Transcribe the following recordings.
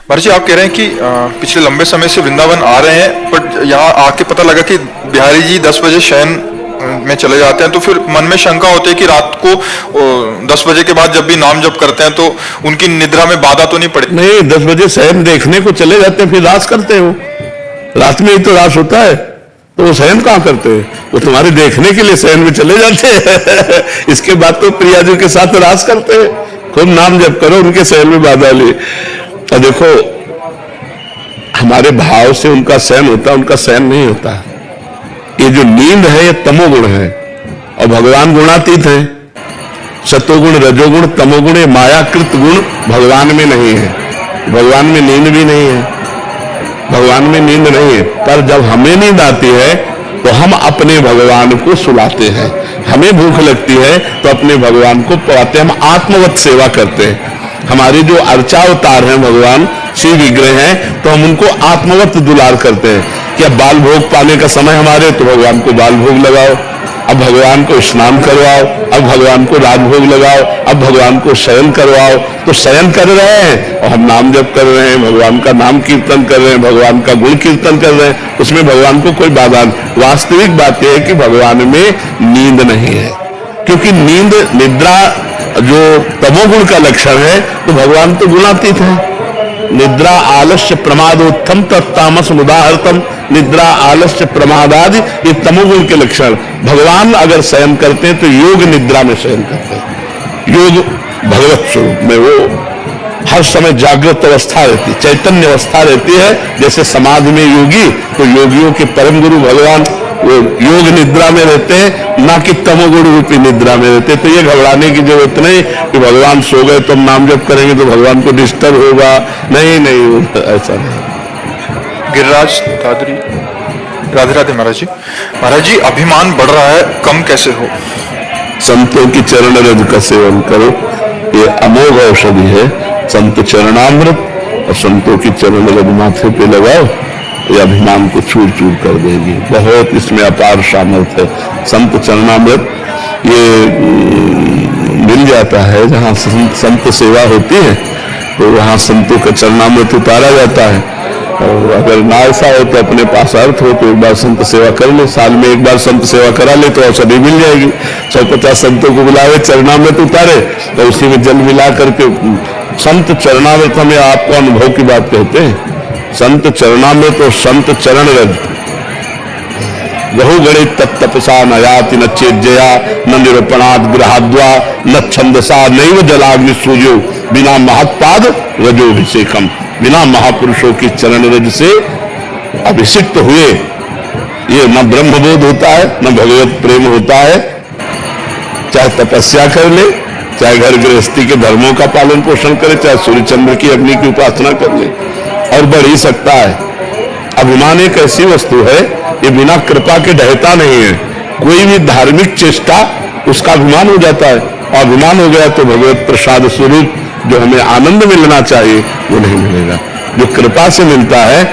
महाराज जी, आप कह रहे हैं कि पिछले लंबे समय से वृंदावन आ रहे हैं, बट यहाँ आके पता लगा कि बिहारी जी 10 बजे शयन में चले जाते हैं, तो फिर मन में शंका होती है कि रात को 10 बजे के बाद जब भी नाम जप करते हैं तो उनकी निद्रा में बाधा तो नहीं पड़ती? नहीं, 10 बजे शयन देखने को चले जाते हैं, फिर रास करते हो। रात में ही तो रास होता है, तो वो शयन कहाँ करते हैं? वो तुम्हारे देखने के लिए शयन में चले जाते हैं। इसके बाद तो प्रिया जी के साथ रास करते हैं। खूब नाम जप करो, उनके शयन में बाधा ले। और देखो, हमारे भाव से उनका शयन होता है, उनका शयन नहीं होता। ये जो नींद है ये तमोगुण है, और भगवान गुणातीत है। सतोगुण, रजोगुण, तमोगुण, ये मायाकृत गुण भगवान में नहीं है। भगवान में नींद भी नहीं है, भगवान में नींद नहीं है। पर जब हमें नींद आती है तो हम अपने भगवान को सुलाते हैं। हमें भूख लगती है तो अपने भगवान को पवाते हैं, हम आत्मवत सेवा करते हैं। हमारे जो अर्चा अवतार हैं भगवान, शिव विग्रह हैं, तो हम उनको आत्मवत दुलार करते हैं कि अब बाल भोग पाने का समय हमारे, तो भगवान को बाल भोग लगाओ, अब भगवान को स्नान करवाओ, अब भगवान को राजभोग लगाओ, अब भगवान को शयन करवाओ। तो शयन कर रहे हैं और हम नाम जप कर रहे हैं, भगवान का नाम कीर्तन कर रहे हैं, भगवान का गुण कीर्तन कर रहे हैं, उसमें भगवान को कोई बाधा नहीं। वास्तविक बात यह है कि भगवान में नींद नहीं है, क्योंकि नींद, निद्रा जो तमोगुण का लक्षण है, तो भगवान तो गुणातीत है। निद्रा आलस्य प्रमादोत्थम तत्तामस मुदाहर्तम, निद्रा आलस्य प्रमादादि ये तमोगुण के लक्षण। भगवान अगर शयन करते हैं तो योग निद्रा में शयन करते हैं। योग भगवत स्वरूप में वो हर समय जागृत अवस्था रहती है, चैतन्य अवस्था रहती है। जैसे समाधि में योगी, तो योगियों के परम गुरु भगवान वो योग निद्रा में रहते हैं, ना कि तमोगुण रूपी निद्रा में रहते हैं। तो ये घबराने की जरूरत नहीं कि भगवान सो गए तो हम नाम जप करेंगे तो भगवान को डिस्टर्ब होगा। नहीं नहीं, ऐसा नहीं। गिरिराज दादरी, राधे राधे महाराज जी। महाराज जी, अभिमान बढ़ रहा है, कम कैसे हो? संतों की चरण रज का सेवन करो, ये अमोघ औषधि है। संत चरणामृत और संतों की चरण रज माथे पे लगाओ, ये अभिमान को चूर चूर कर देगी। बहुत इसमें अपार सामर्थ्य है। संत चरणामृत ये मिल जाता है जहाँ संत सेवा होती है, तो वहाँ संतों का चरणामृत उतारा जाता है। और अगर ना ऐसा हो तो अपने पास अर्थ हो तो एक बार संत सेवा कर ले, साल में एक बार संत सेवा करा ले तो औषधि मिल जाएगी। 150 संतों को बुलावे, चरणामृत उतारे, तो उसी में जल मिला करके संत चरणामृत, हमें आपको अनुभव की बात कहते हैं। संत चरणामृत और संत चरण रज, बहु गणित तत्तपसा न याति न चेज्जया न निरूपणात् ग्रहाद्वा न छंदसा नैव जलाग्नि सूर्यो बिना महत्पाद रजोभिषेकम। बिना महापुरुषों की चरण रज से अभिषिक्त हुए ये न ब्रह्मबोध होता है, न भगवत प्रेम होता है। चाहे तपस्या कर ले, चाहे घर गृहस्थी के धर्मों का पालन पोषण करे, चाहे सूर्य चंद्र की अग्नि की उपासना कर ले, और बढ़ ही सकता है। अभिमान एक ऐसी वस्तु है, ये बिना कृपा के ढहता नहीं है। कोई भी धार्मिक चेष्टा, उसका अभिमान हो जाता है, और अभिमान हो गया तो भगवत प्रसाद स्वरूप जो हमें आनंद मिलना चाहिए वो नहीं मिलेगा। जो कृपा से मिलता है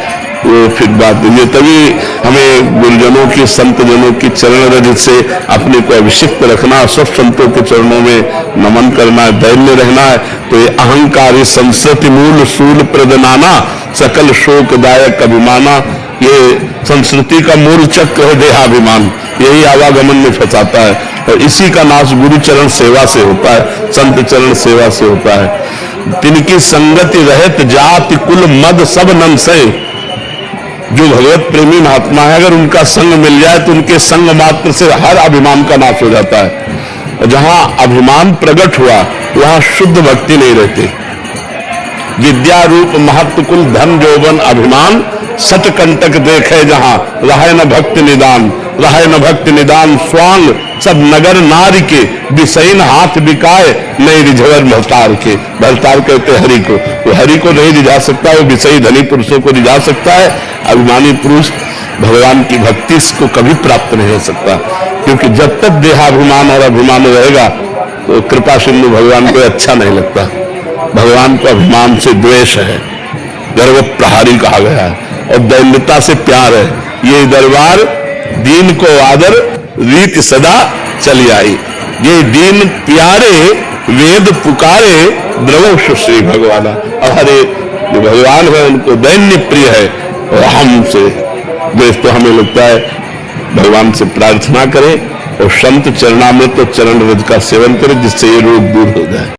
वो फिर बात नहीं है। तभी हमें गुरुजनों की, संत जनों की चरण रज से अपने को अभिषिक्त रखना, सब संतों के चरणों में नमन करना है, दैन्य रहना है। तो ये अहंकारी संस्कृति मूल सूल प्रदनाना सकल शोकदायक अभिमाना, ये संस्कृति का मूल चक्र है देहाभिमान, यही आवागमन में फंसाता है। और इसी का नाश गुरु चरण सेवा से होता है, संत चरण सेवा से होता है। तिनकी संगति रहत जाति कुल मद सब नन से, जो भगवत प्रेमी महात्मा है, अगर उनका संग मिल जाए तो उनके संग मात्र से हर अभिमान का नाश हो जाता है। जहां अभिमान प्रकट हुआ वहां शुद्ध भक्ति नहीं रहती। विद्या रूप महत्व कुल धन जौवन अभिमान सत कंटक देखे जहां रहे न भक्त निदान, रहे न भक्त निदान स्वांग सब नगर नारी के विषयन हाथ बिकाए नहीं रिझवर भरतार के। भरतार कहते हरि को, वो हरि को नहीं रिझा सकता, वो विषयी धनी पुरुषों को रिझा सकता है। अभिमानी पुरुष भगवान की भक्ति को कभी प्राप्त नहीं हो सकता, क्योंकि जब तक देहाभिमान और अभिमान रहेगा तो कृपा सिंधु भगवान को अच्छा नहीं लगता। भगवान को अभिमान से द्वेष है, गर्व प्रहारी कहा गया है, और दैन्यता से प्यार है। ये दरबार दीन को आदर रीत सदा चली आई, ये दीन प्यारे वेद पुकारे द्रवो श्री भगवाना। और हरे जो भगवान है उनको दैन्य प्रिय है और हमसे देश तो हमें लगता है भगवान से प्रार्थना करें और संत चरणामृत और चरण रज का सेवन करें जिससे ये रोग दूर हो जाए।